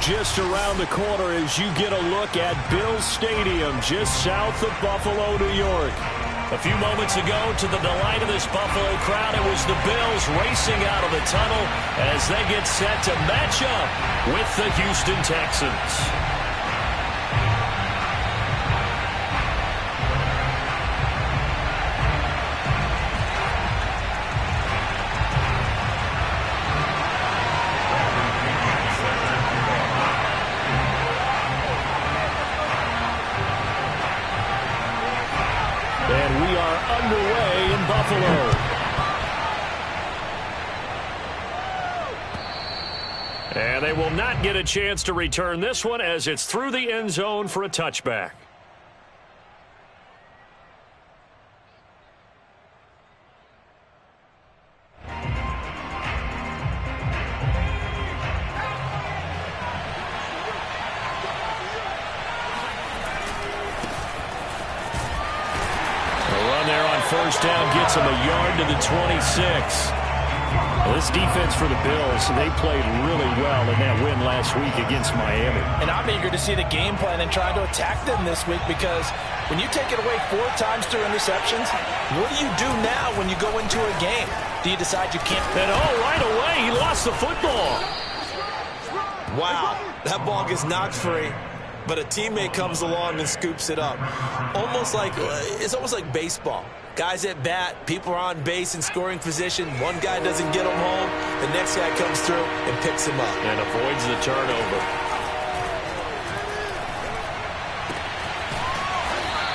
just around the corner as you get a look at Bills Stadium just south of Buffalo, New York. A few moments ago, to the delight of this Buffalo crowd, it was the Bills racing out of the tunnel as they get set to match up with the Houston Texans. And we are underway in Buffalo. And they will not get a chance to return this one as it's through the end zone for a touchback. First down gets him a yard to the 26. Well, this defense for the Bills, they played really well in that win last week against Miami. And I'm eager to see the game plan and trying to attack them this week, because when you take it away 4 times through interceptions, what do you do now when you go into a game? Do you decide you can't? And right away, he lost the football. Wow, that ball gets knocked free, but a teammate comes along and scoops it up. It's almost like baseball. Guys at bat, people are on base in scoring position. One guy doesn't get him home. The next guy comes through and picks him up. And avoids the turnover.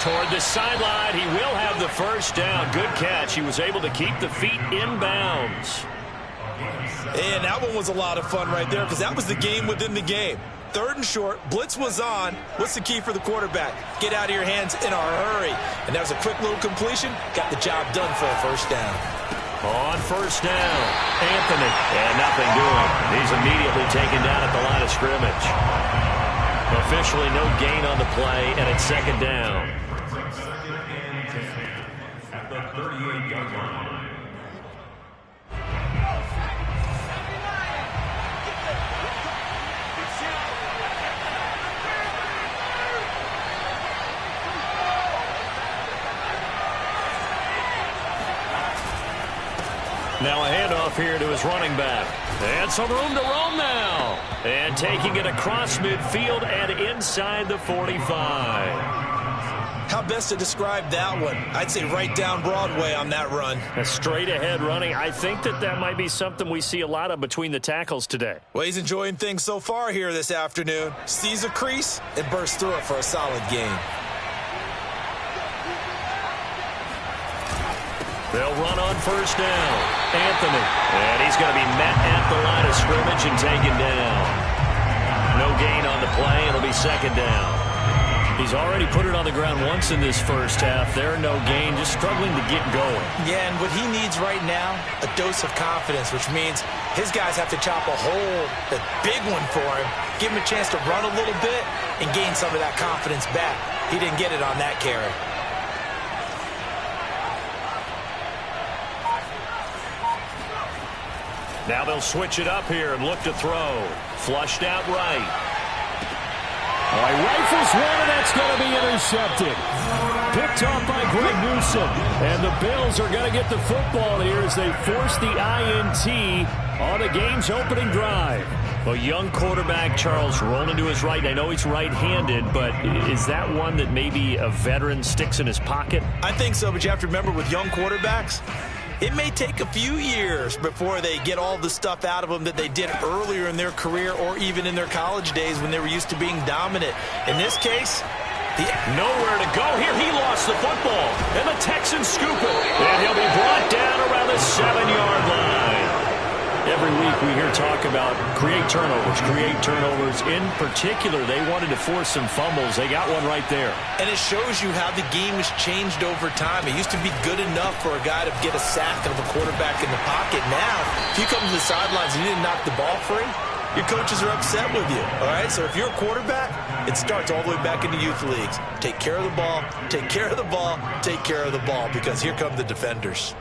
Toward the sideline, he will have the first down. Good catch. He was able to keep the feet in bounds. And that one was a lot of fun right there, because that was the game within the game. 3rd and short, blitz was on. What's the key for the quarterback? Get out of your hands in a hurry. And that was a quick little completion. Got the job done for a first down. On first down, Anthony. And nothing doing. He's immediately taken down at the line of scrimmage. Officially no gain on the play, and it's 2nd down. At the 38-yard line. Now a handoff here to his running back. And some room to roam now. And taking it across midfield and inside the 45. How best to describe that one? I'd say right down Broadway on that run. A straight ahead running. I think that might be something we see a lot of between the tackles today. Well, he's enjoying things so far here this afternoon. Sees a crease and bursts through it for a solid gain. They'll run on first down. Anthony. And he's going to be met at the line of scrimmage and taken down. No gain on the play. It'll be 2nd down. He's already put it on the ground once in this first half. There, no gain, just struggling to get going. Yeah, and what he needs right now, a dose of confidence, which means his guys have to chop a hole, a big one for him, give him a chance to run a little bit and gain some of that confidence back. He didn't get it on that carry. Now they'll switch it up here and look to throw. Flushed out right. Rifles one, and that's going to be intercepted. Picked off by Greg Newsome. And the Bills are going to get the football here as they force the INT on the game's opening drive. A young quarterback, Charles, rolling to his right. I know he's right-handed, but is that one that maybe a veteran sticks in his pocket? I think so, but you have to remember with young quarterbacks, it may take a few years before they get all the stuff out of them that they did earlier in their career or even in their college days when they were used to being dominant. In this case, nowhere to go here. He lost the football, and the Texans scoop it. And he'll be brought down around the 7-yard line. Every week we hear talk about create turnovers. In particular, they wanted to force some fumbles. They got one right there. And it shows you how the game has changed over time. It used to be good enough for a guy to get a sack of a quarterback in the pocket. Now, if you come to the sidelines and you didn't knock the ball free, your coaches are upset with you, all right? So if you're a quarterback, it starts all the way back in the youth leagues. Take care of the ball, take care of the ball, take care of the ball, because here come the defenders.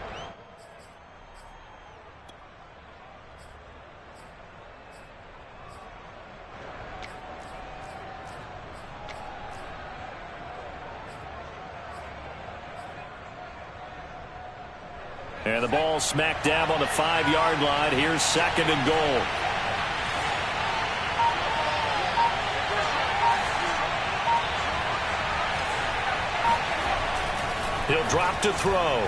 And the ball smack dab on the 5-yard line. Here's 2nd and goal. He'll drop to throw.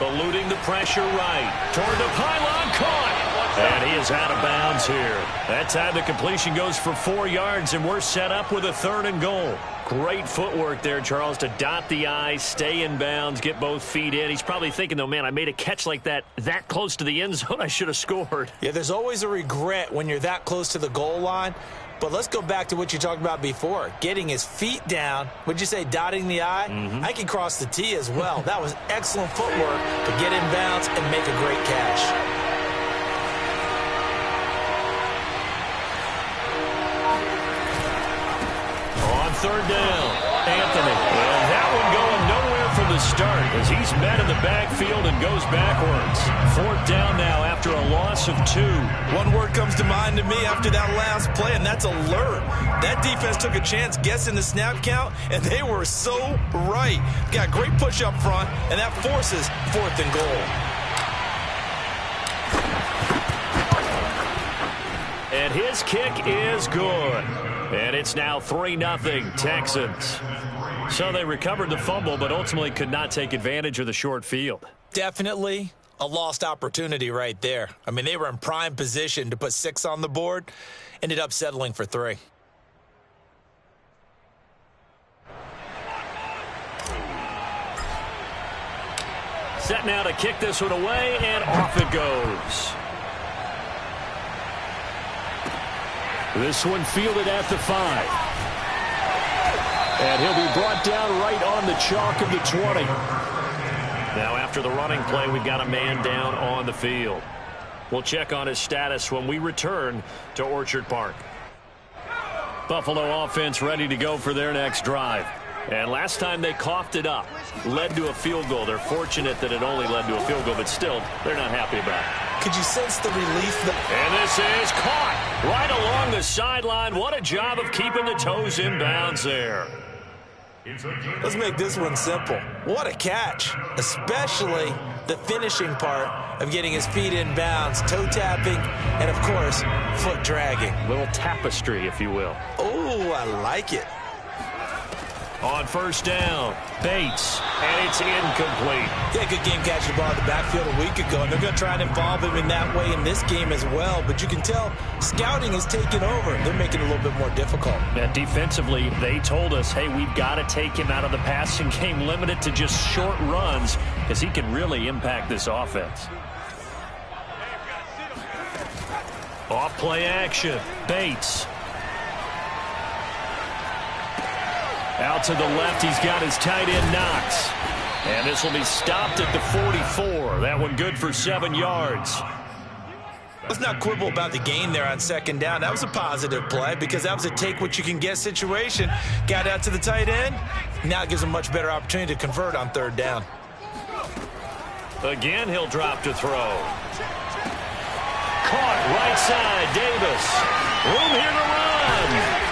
Eluding the pressure right. Toward the pylon, caught. And he is out of bounds here. That time the completion goes for 4 yards, and we're set up with a 3rd and goal. Great footwork there, Charles, to dot the I, stay in bounds, get both feet in. He's probably thinking, though, man, I made a catch like that close to the end zone. I should have scored. Yeah, there's always a regret when you're that close to the goal line. But let's go back to what you talked about before. Getting his feet down. Would you say dotting the I? I can cross the T as well. That was excellent footwork to get in bounds and make a great catch. On 3rd down, Anthony. And that one going nowhere from the start as he's met in the backfield and goes backwards. 4th down now after a loss of 2. One word comes to mind to me after that last play, and that's alert. That defense took a chance guessing the snap count, and they were so right. Got great push up front, and that forces 4th and goal. And his kick is good. And it's now 3-0 Texans. So they recovered the fumble, but ultimately could not take advantage of the short field. Definitely a lost opportunity right there. I mean, they were in prime position to put 6 on the board. Ended up settling for 3. Set now to kick this one away, and off it goes. This one fielded at the 5. And he'll be brought down right on the chalk of the 20. Now after the running play, we've got a man down on the field. We'll check on his status when we return to Orchard Park. Buffalo offense ready to go for their next drive. And last time they coughed it up, led to a field goal. They're fortunate that it only led to a field goal, but still, they're not happy about it. Could you sense the relief? And this is caught right along the sideline. What a job of keeping the toes in bounds there. Let's make this one simple. What a catch, especially the finishing part of getting his feet in bounds, toe tapping, and, of course, foot dragging. Little tapestry, if you will. Oh, I like it. On 1st down, Bates, and it's incomplete. Yeah, good game catching the ball in the backfield a week ago, and they're going to try and involve him in that way in this game as well. But you can tell scouting is taking over. They're making it a little bit more difficult. And defensively, they told us, hey, we've got to take him out of the passing game, limited to just short runs, because he can really impact this offense. Off play action, Bates. Out to the left, he's got his tight end Knox. And this will be stopped at the 44. That one good for 7 yards. Let's not quibble about the gain there on 2nd down. That was a positive play because that was a take-what-you-can-get situation. Got out to the tight end. Now it gives him a much better opportunity to convert on 3rd down. Again, he'll drop to throw. Caught right side, Davis. Room here to run.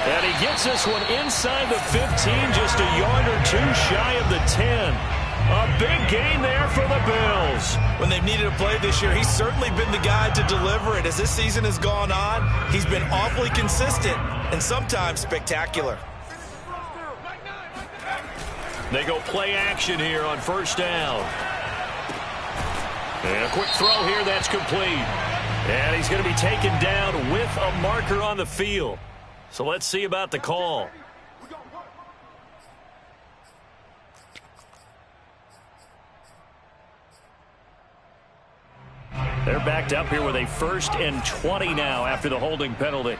And he gets this one inside the 15, just a yard or 2 shy of the 10. A big gain there for the Bills. When they've needed a play this year, he's certainly been the guy to deliver it. As this season has gone on, he's been awfully consistent and sometimes spectacular. They go play action here on 1st down. And a quick throw here, that's complete. And he's going to be taken down with a marker on the field. So let's see about the call. They're backed up here with a 1st and 20 now after the holding penalty.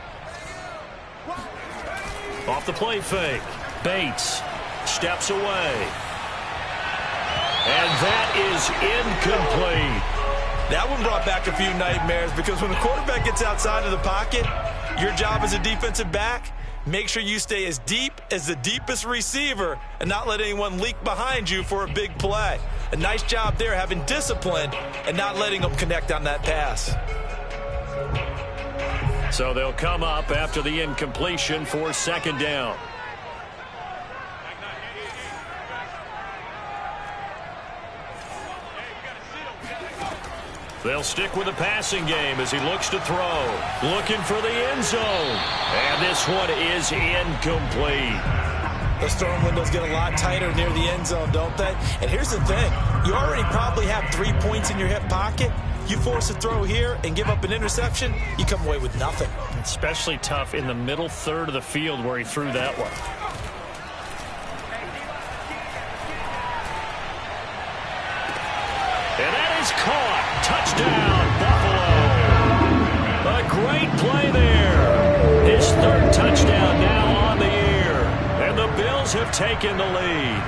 Off the play fake. Bates steps away. And that is incomplete. That one brought back a few nightmares because when the quarterback gets outside of the pocket, your job as a defensive back, make sure you stay as deep as the deepest receiver and not let anyone leak behind you for a big play. A nice job there having discipline and not letting them connect on that pass. So they'll come up after the incompletion for 2nd down. They'll stick with the passing game as he looks to throw. Looking for the end zone. And this one is incomplete. Those throwing windows get a lot tighter near the end zone, don't they? And here's the thing. You already probably have 3 points in your hip pocket. You force a throw here and give up an interception, you come away with nothing. Especially tough in the middle third of the field where he threw that one. And that is caught. Touchdown, Buffalo. A great play there. His third touchdown now on the year. And the Bills have taken the lead.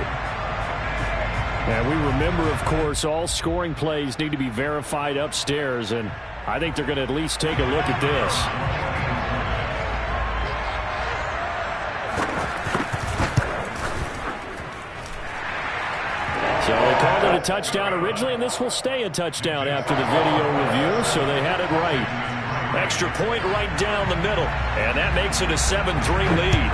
And we remember, of course, all scoring plays need to be verified upstairs, and I think they're going to at least take a look at this. So they called it a touchdown originally, and this will stay a touchdown after the video review, so they had it right. Extra point right down the middle, and that makes it a 7-3 lead.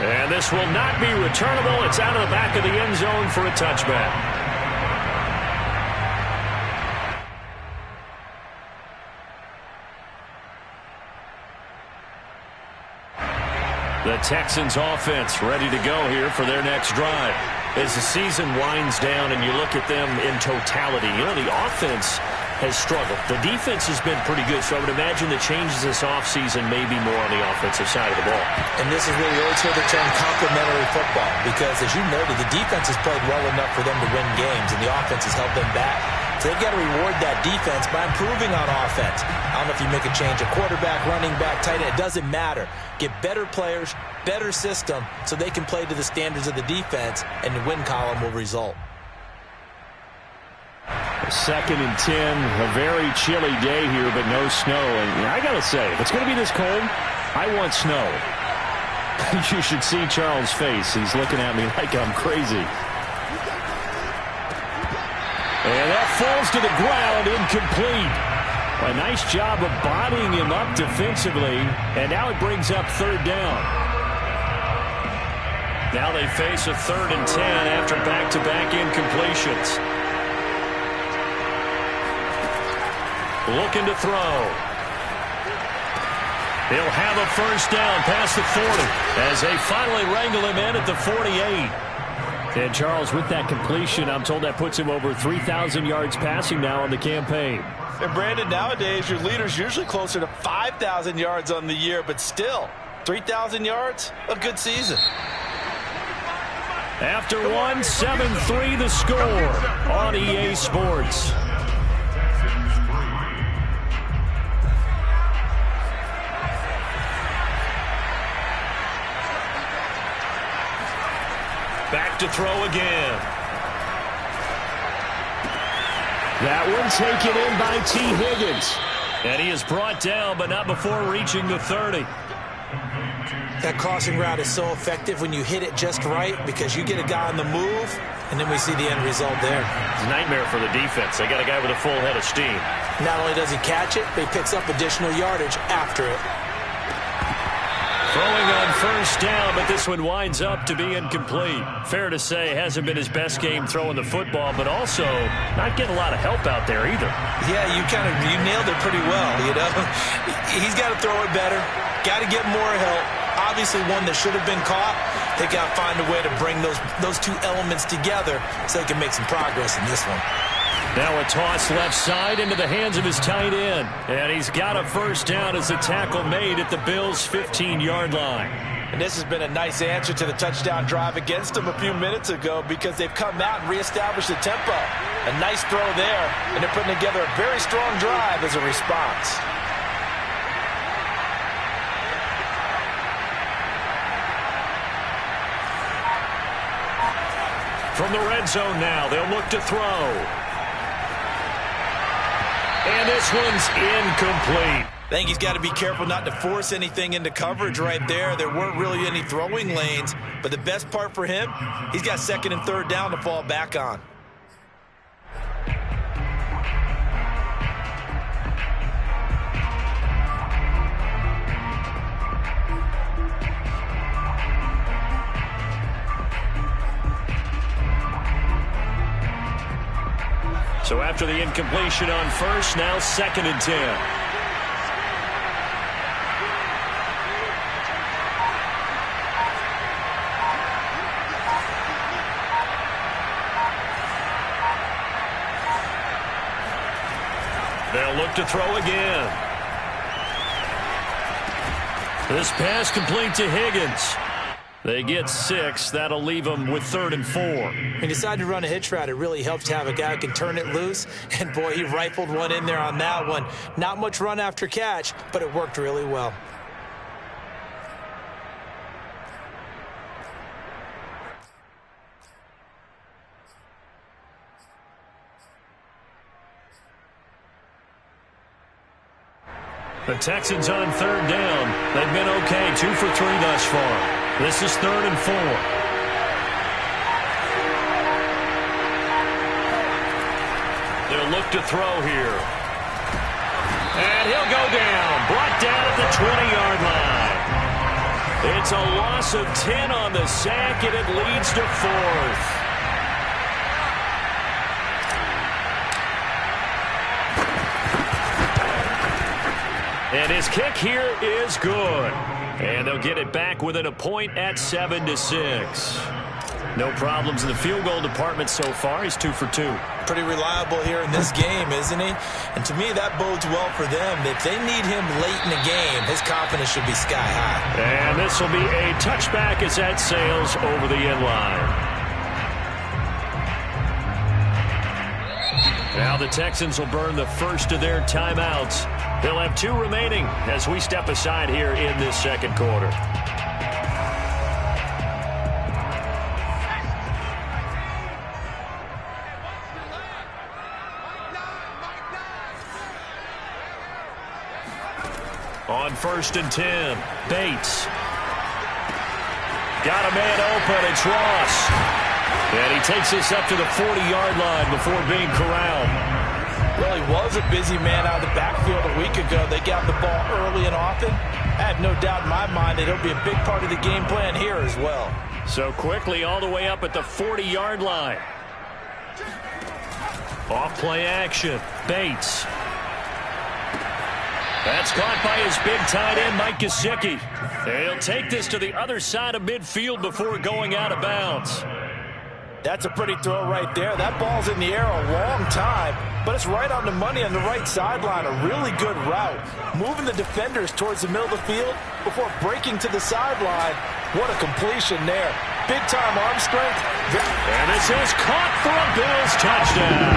And this will not be returnable. It's out of the back of the end zone for a touchback. The Texans offense ready to go here for their next drive. As the season winds down and you look at them in totality, you know, the offense has struggled. The defense has been pretty good, so I would imagine the changes this offseason may be more on the offensive side of the ball. And this is where you always hear the term complementary football, because as you noted, the defense has played well enough for them to win games, and the offense has held them back. So they've got to reward that defense by improving on offense. I don't know if you make a change of quarterback, running back, tight end. It doesn't matter. Get better players, better system, so they can play to the standards of the defense, and the win column will result. 2nd and 10, a very chilly day here, but no snow. And I got to say, if it's going to be this cold, I want snow. You should see Charles' face. He's looking at me like I'm crazy. And that falls to the ground, incomplete. A nice job of bodying him up defensively, and now it brings up 3rd down. Now they face a 3rd and 10 after back-to-back incompletions. Looking to throw. He'll have a 1st down past the 40 as they finally wrangle him in at the 48. And Charles, with that completion, I'm told that puts him over 3,000 yards passing now on the campaign. And Brandon, nowadays your leader's usually closer to 5,000 yards on the year, but still, 3,000 yards, a good season. After one, 7-3 the score on EA Sports. Back to throw again. That one taken in by T. Higgins. And he is brought down, but not before reaching the 30. That crossing route is so effective when you hit it just right, because you get a guy on the move, and then we see the end result there. It's a nightmare for the defense. They got a guy with a full head of steam. Not only does he catch it, but he picks up additional yardage after it. Throwing on 1st down, but this one winds up to be incomplete. Fair to say, hasn't been his best game throwing the football, but also not getting a lot of help out there either. Yeah, you nailed it pretty well, you know. He's got to throw it better, got to get more help. Obviously one that should have been caught. They got to find a way to bring those two elements together so they can make some progress in this one. Now a toss left side into the hands of his tight end. And he's got a 1st down as the tackle made at the Bills' 15-yard line. And this has been a nice answer to the touchdown drive against them a few minutes ago, because they've come out and reestablished the tempo. A nice throw there, and they're putting together a very strong drive as a response. From the red zone now, they'll look to throw. And this one's incomplete. I think he's got to be careful not to force anything into coverage right there. There weren't really any throwing lanes, but the best part for him, he's got 2nd and 3rd down to fall back on. So after the incompletion on first, now 2nd and 10. They'll look to throw again. This pass complete to Higgins. They get 6. That'll leave them with 3rd and 4. When you decide to run a hitch route, it really helps to have a guy who can turn it loose. And, boy, he rifled one in there on that one. Not much run after catch, but it worked really well. The Texans on 3rd down. They've been okay, 2 for 3 thus far. This is 3rd and 4. They'll look to throw here. And he'll go down. Brought down at the 20-yard line. It's a loss of 10 on the sack, and it leads to 4th. And his kick here is good. And they'll get it back within a point at 7-6. No problems in the field goal department so far. He's 2 for 2. Pretty reliable here in this game, isn't he? And to me, that bodes well for them. If they need him late in the game, his confidence should be sky high. And this will be a touchback as that sails over the end line. Now the Texans will burn the first of their timeouts. They'll have 2 remaining as we step aside here in this 2nd quarter. On 1st and 10, Bates. Got a man open, it's Ross. And he takes this up to the 40-yard line before being corralled. Well, he was a busy man out of the backfield a week ago. They got the ball early and often. I have no doubt in my mind that it'll be a big part of the game plan here as well. So quickly all the way up at the 40-yard line. Off play action. Bates. That's caught by his big tight end, Mike Gesicki. He'll take this to the other side of midfield before going out of bounds. That's a pretty throw right there. That ball's in the air a long time, but it's right on the money on the right sideline. A really good route. Moving the defenders towards the middle of the field before breaking to the sideline. What a completion there. Big-time arm strength. And this is caught for a Bills touchdown.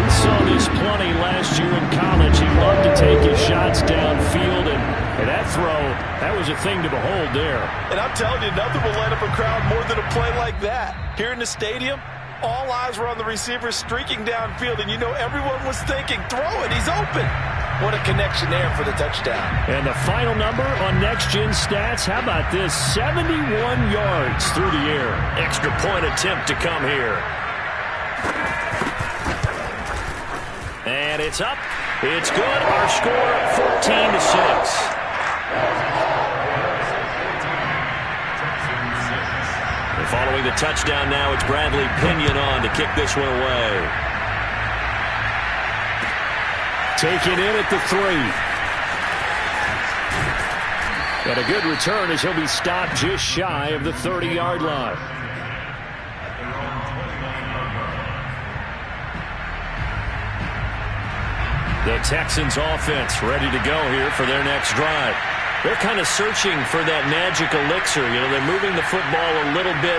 We saw this plenty last year in college. He loved to take his shots downfield, and that throw, that was a thing to behold there. And I'm telling you, nothing will light up a crowd more than a play like that. Here in the stadium, all eyes were on the receiver streaking downfield, and you know everyone was thinking, throw it, he's open. What a connection there for the touchdown. And the final number on Next Gen Stats, how about this? 71 yards through the air. Extra point attempt to come here. And it's up. It's good. Our score, 14-6. And following the touchdown now, it's Bradley Pinion on to kick this one away. Taken in at the 3. And a good return as he'll be stopped just shy of the 30-yard line. The Texans offense ready to go here for their next drive. They're kind of searching for that magic elixir. You know, they're moving the football a little bit,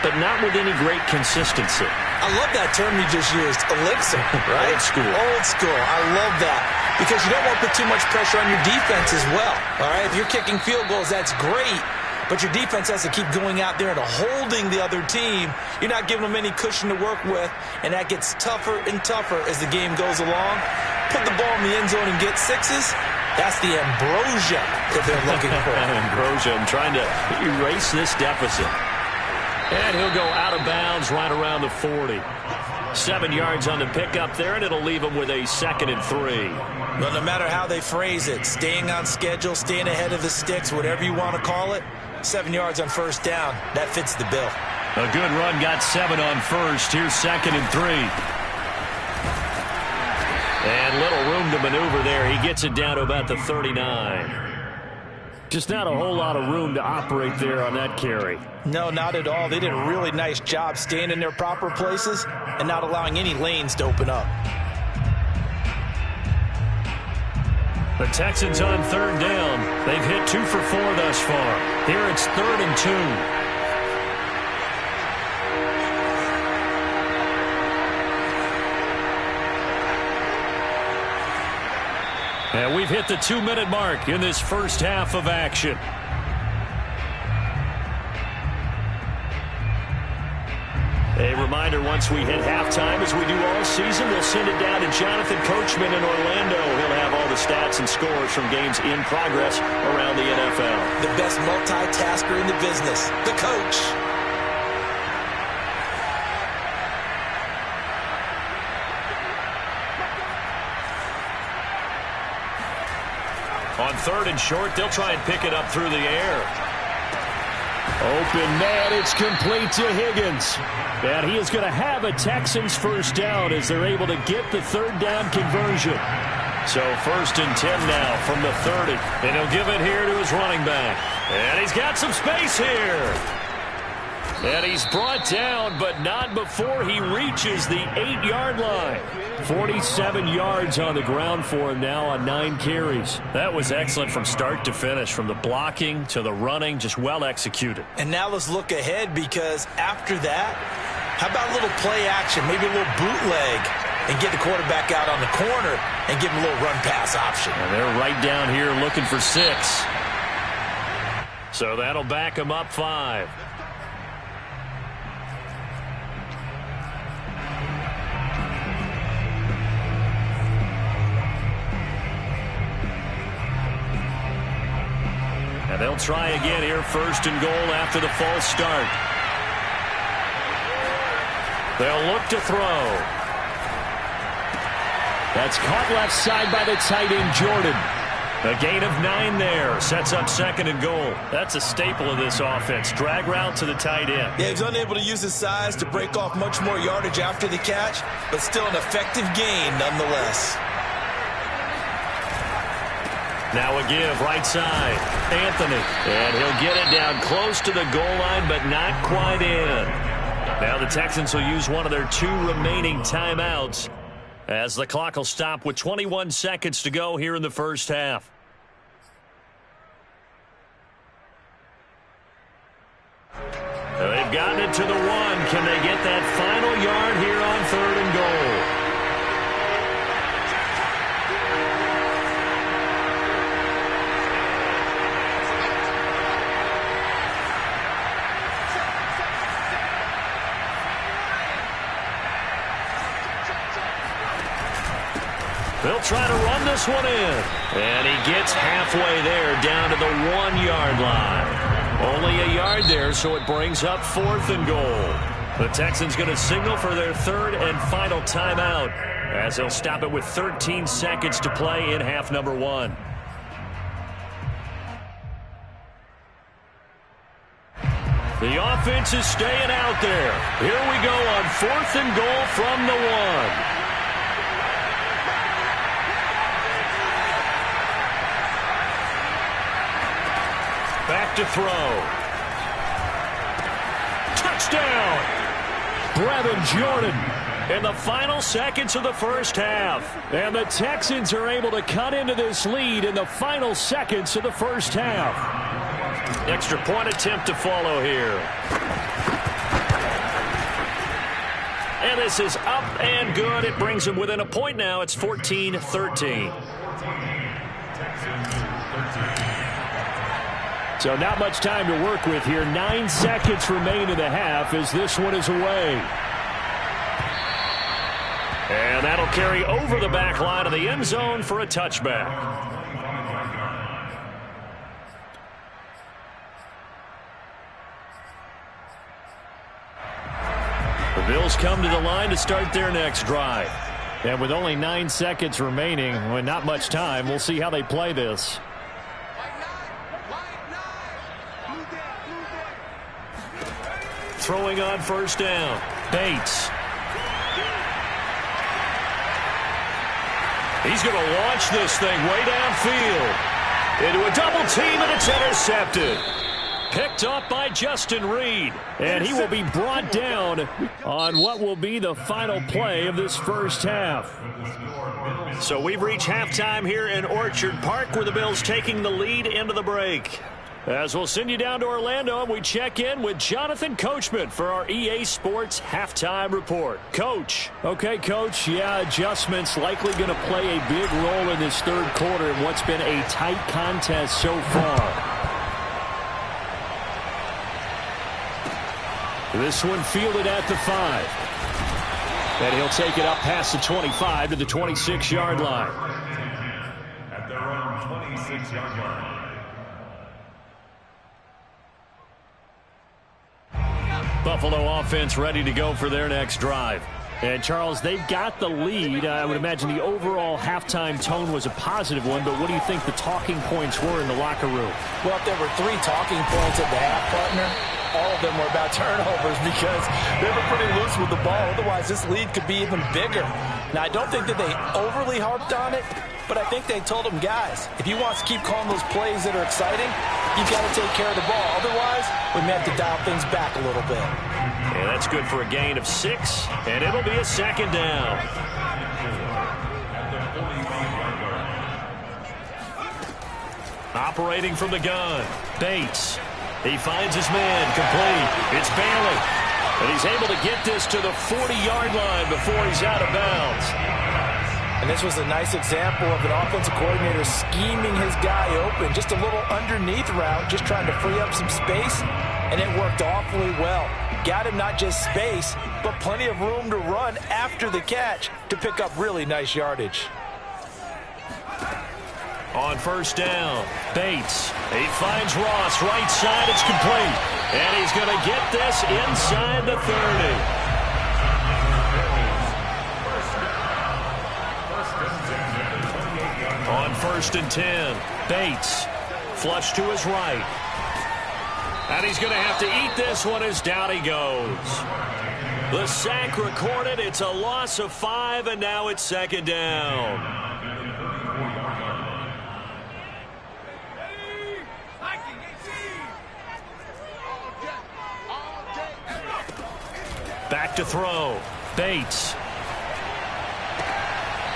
but not with any great consistency. I love that term you just used, elixir, right? Old school. Old school. I love that because you don't want to put too much pressure on your defense as well, all right? If you're kicking field goals, that's great, but your defense has to keep going out there and holding the other team. You're not giving them any cushion to work with, and that gets tougher and tougher as the game goes along. Put the ball in the end zone and get 6s. That's the ambrosia that they're looking for. Ambrosia, I'm trying to erase this deficit. And he'll go out of bounds right around the 40. 7 yards on the pickup there, and it'll leave him with a 2nd and 3. Well, no matter how they phrase it, staying on schedule, staying ahead of the sticks, whatever you want to call it, 7 yards on first down, that fits the bill. A good run, got 7 on first. Here's 2nd and 3. And little room to maneuver there. He gets it down to about the 39. Just not a whole lot of room to operate there on that carry. No, not at all. They did a really nice job staying in their proper places and not allowing any lanes to open up. The Texans on third down. They've hit 2 for 4 thus far. Here it's 3rd and 2. And we've hit the 2-minute mark in this first half of action. A reminder, once we hit halftime, as we do all season, we'll send it down to Jonathan Coachman in Orlando. He'll have all the stats and scores from games in progress around the NFL. The best multitasker in the business, the coach. On 3rd and short, they'll try and pick it up through the air. Open man, it's complete to Higgins. And he is going to have a Texans first down as they're able to get the 3rd down conversion. So 1st and 10 now from the 30. And he'll give it here to his running back. And he's got some space here. And he's brought down, but not before he reaches the 8-yard line. 47 yards on the ground for him now on 9 carries. That was excellent from start to finish, from the blocking to the running, just well executed. And now let's look ahead, because after that, how about a little play action, maybe a little bootleg, and get the quarterback out on the corner and give him a little run-pass option. And they're right down here looking for 6. So that'll back him up 5. And they'll try again here, 1st and goal after the false start. They'll look to throw. That's caught left side by the tight end, Jordan. A gain of 9 there. Sets up 2nd and goal. That's a staple of this offense. Drag route to the tight end. Yeah, he's unable to use his size to break off much more yardage after the catch, but still an effective gain nonetheless. Now a give, right side. Anthony. And he'll get it down close to the goal line, but not quite in. Now the Texans will use one of their 2 remaining timeouts, as the clock will stop with 21 seconds to go here in the first half. They've gotten it to the 1. Can they get that final yard here on 3rd and goal? They'll try to run this one in. And he gets halfway there, down to the 1-yard line. Only a yard there, so it brings up 4th and goal. The Texans going to signal for their 3rd and final timeout, as they'll stop it with 13 seconds to play in half number 1. The offense is staying out there. Here we go on 4th and goal from the 1. Back to throw. Touchdown! Brevin Jordan in the final seconds of the first half. And the Texans are able to cut into this lead in the final seconds of the first half. Extra point attempt to follow here. And this is up and good. It brings them within a point now. It's 14-13. So not much time to work with here. 9 seconds remain in the half as this one is away. And that'll carry over the back line of the end zone for a touchback. The Bills come to the line to start their next drive. And with only 9 seconds remaining, with not much time, we'll see how they play this. Throwing on 1st down. Bates. He's going to launch this thing way downfield. Into a double team, and it's intercepted. Picked up by Justin Reed. And he will be brought down on what will be the final play of this first half. So we've reached halftime here in Orchard Park, where the Bills taking the lead into the break. As we'll send you down to Orlando, and we check in with Jonathan Coachman for our EA Sports Halftime Report. Coach. Okay, Coach, adjustments likely going to play a big role in this third quarter in what's been a tight contest so far. This one fielded at the 5. And he'll take it up past the 25 to the 26-yard line. At their own 26-yard line. Buffalo offense ready to go for their next drive. And, Charles, they've got the lead. I would imagine the overall halftime tone was a positive one, but what do you think the talking points were in the locker room? Well, if there were 3 talking points at the half, partner, all of them were about turnovers because they were pretty loose with the ball. Otherwise, this lead could be even bigger. Now, I don't think that they overly harped on it, but I think they told them, guys, if you want to keep calling those plays that are exciting, you've got to take care of the ball. Otherwise, we may have to dial things back a little bit. Yeah, that's good for a gain of 6, and it'll be a second down. Operating from the gun, Bates. He finds his man, complete. It's Bailey. And he's able to get this to the 40-yard line before he's out of bounds. And this was a nice example of an offensive coordinator scheming his guy open. Just a little underneath route, just trying to free up some space, and it worked awfully well. Got him not just space, but plenty of room to run after the catch to pick up really nice yardage. On first down, Bates. He finds Ross, right side, it's complete. And he's going to get this inside the 30. On first and 10, Bates. Flush to his right. And he's going to have to eat this one as down he goes. The sack recorded. It's a loss of 5, and now it's second down. Back to throw. Bates.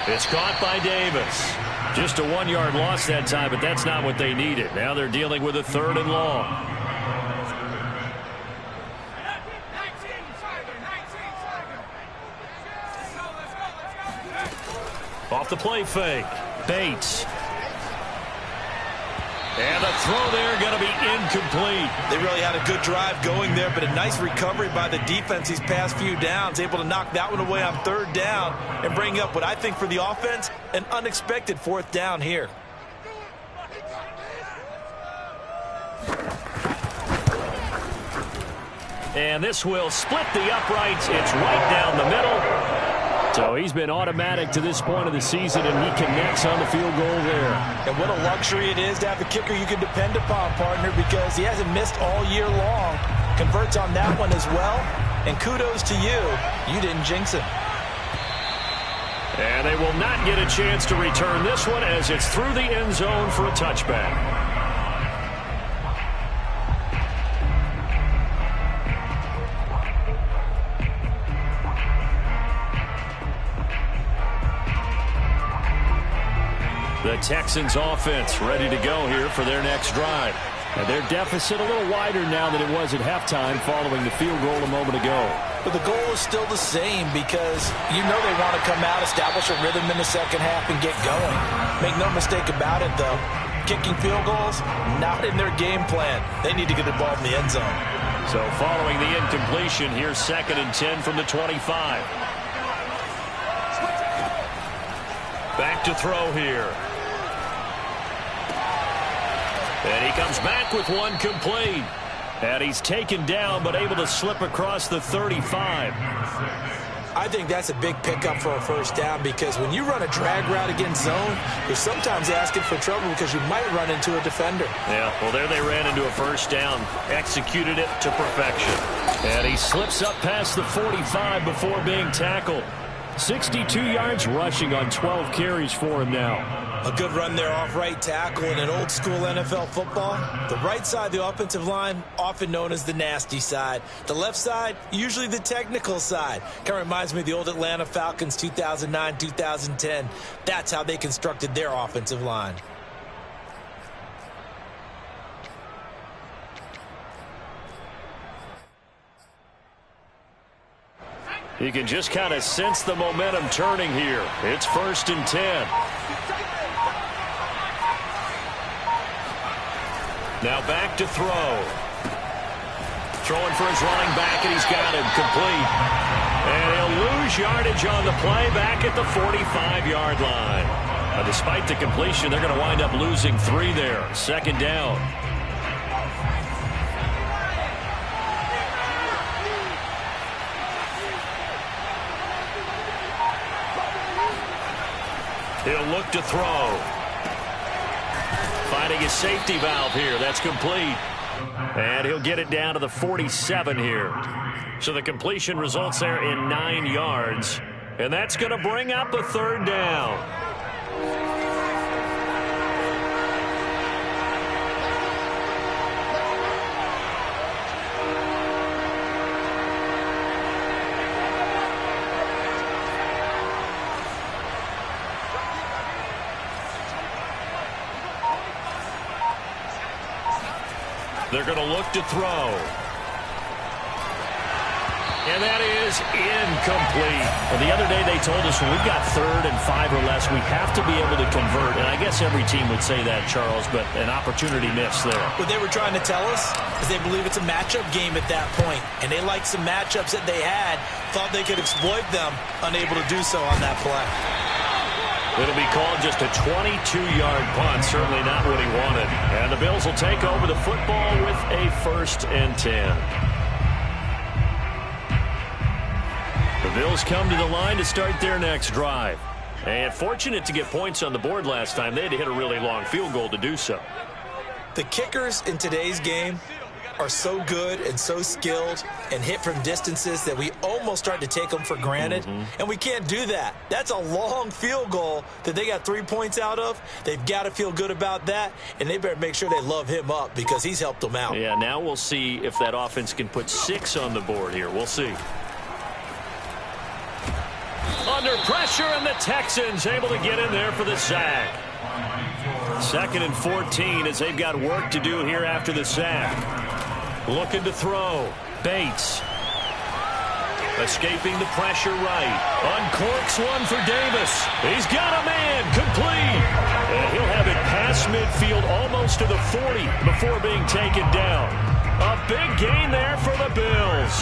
It's caught by Davis. Just a 1-yard loss that time, but that's not what they needed. Now they're dealing with a 3rd and long. Off the play fake. Bates. And the throw there going to be incomplete. They really had a good drive going there, but a nice recovery by the defense these past few downs, able to knock that one away on 3rd down and bring up what I think for the offense, an unexpected 4th down here. And this will split the uprights. It's right down the middle. So he's been automatic to this point of the season, and he connects on the field goal there. And what a luxury it is to have a kicker you can depend upon, partner, because he hasn't missed all year long. Converts on that one as well. And kudos to you. You didn't jinx him. And they will not get a chance to return this one as it's through the end zone for a touchback. The Texans offense ready to go here for their next drive. And their deficit a little wider now than it was at halftime following the field goal a moment ago. But the goal is still the same because you know they want to come out, establish a rhythm in the second half, and get going. Make no mistake about it, though. Kicking field goals, not in their game plan. They need to get the ball in the end zone. So following the incompletion, here's 2nd and 10 from the 25. Back to throw here. And he comes back with one complete. And he's taken down but able to slip across the 35. I think that's a big pickup for a first down because when you run a drag route against zone, you're sometimes asking for trouble because you might run into a defender. Yeah, well, there they ran into a first down. Executed it to perfection. And he slips up past the 45 before being tackled. 62 yards rushing on 12 carries for him now. A good run there off right tackle in an old school NFL football. The right side of the offensive line, often known as the nasty side. The left side, usually the technical side. Kind of reminds me of the old Atlanta Falcons 2009-2010. That's how they constructed their offensive line. You can just kind of sense the momentum turning here. It's 1st and 10. Now back to throw. Throwing for his running back, and he's got him complete. And he'll lose yardage on the play back at the 45-yard line. Despite the completion, they're going to wind up losing 3 there. 2nd down. He'll look to throw. Finding his safety valve here. That's complete. And he'll get it down to the 47 here. So the completion results there in 9 yards. And that's going to bring up a 3rd down. They're going to look to throw. And that is incomplete. Well, the other day they told us when we've got 3rd and 5 or less, we have to be able to convert. And I guess every team would say that, Charles, but an opportunity missed there. What they were trying to tell us is they believe it's a matchup game at that point. And they liked some matchups that they had, thought they could exploit them, unable to do so on that play. It'll be called just a 22-yard punt. Certainly not what he wanted. And the Bills will take over the football with a 1st and 10. The Bills come to the line to start their next drive. And fortunate to get points on the board last time. They had to hit a really long field goal to do so. The kickers in today's game are so good and so skilled and hit from distances that we almost start to take them for granted. And we can't do that. That's a long field goal that they got 3 points out of. They've got to feel good about that, and they better make sure they love him up because he's helped them out. Yeah, now we'll see if that offense can put 6 on the board here. We'll see. Under pressure, and the Texans able to get in there for the sack. 2nd and 14 as they've got work to do here after the sack. Looking to throw. Bates. Escaping the pressure right. Uncorks one for Davis. He's got a man. Complete. And he'll have it past midfield almost to the 40 before being taken down. A big gain there for the Bills.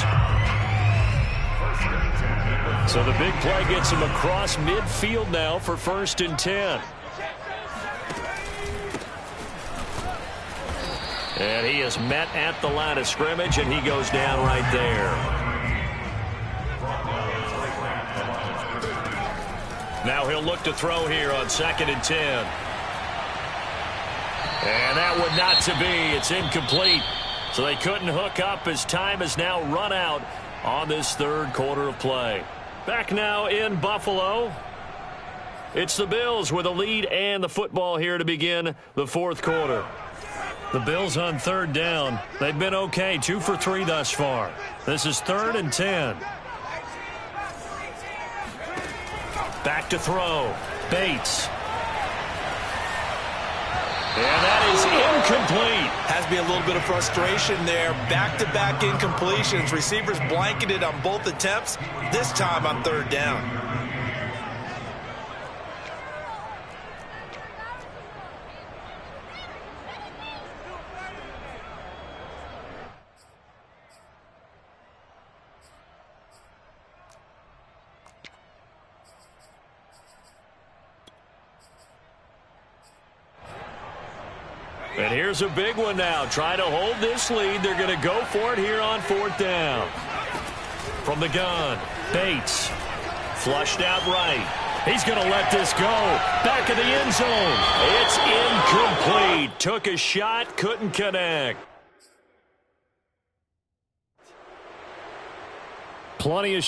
So the big play gets him across midfield now for 1st and 10. And he is met at the line of scrimmage, and he goes down right there. Now he'll look to throw here on 2nd and 10. And that would not to be. It's incomplete. So they couldn't hook up as time has now run out on this 3rd quarter of play. Back now in Buffalo. It's the Bills with a lead and the football here to begin the 4th quarter. The Bills on 3rd down. They've been okay, 2 for 3 thus far. This is 3rd and 10. Back to throw. Bates. And that is incomplete. Has to be a little bit of frustration there. Back-to-back incompletions. Receivers blanketed on both attempts, this time on 3rd down. And here's a big one now. Trying to hold this lead. They're going to go for it here on 4th down. From the gun, Bates. Flushed out right. He's going to let this go. Back of the end zone. It's incomplete. Took a shot, couldn't connect. Plenty of